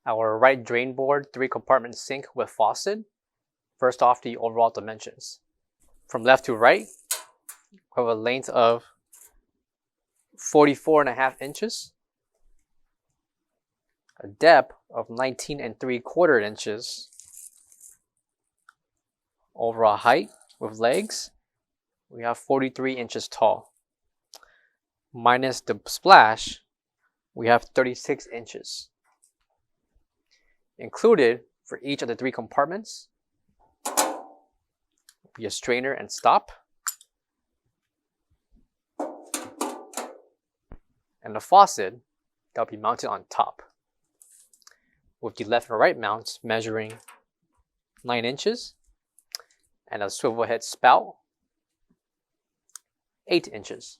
Our right drain board 3-compartment sink with faucet. First off, the overall dimensions. From left to right, we have a length of 44.5 inches, a depth of 19.75 inches, overall height with legs, we have 43 inches tall. Minus the splash, we have 36 inches. Included for each of the 3 compartments will be a strainer and stop, and a faucet that will be mounted on top, with the left and right mounts measuring 9 inches, and a swivel head spout 8 inches.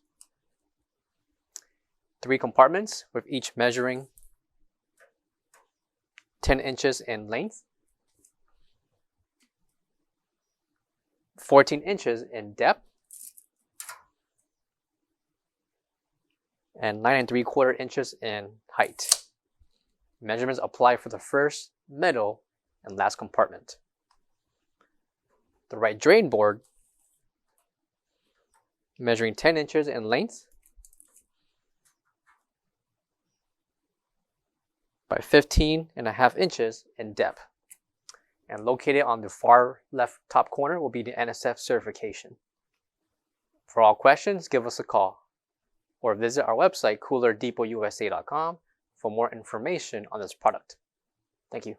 3 compartments with each measuring 10 inches in length, 14 inches in depth, and 9.75 inches in height. Measurements apply for the first, middle, and last compartment. The right drain board measuring 10 inches in length by 15.5 inches in depth, and located on the far left top corner will be the NSF certification. For all questions, give us a call or visit our website coolerdepotUSA.com for more information on this product. Thank you.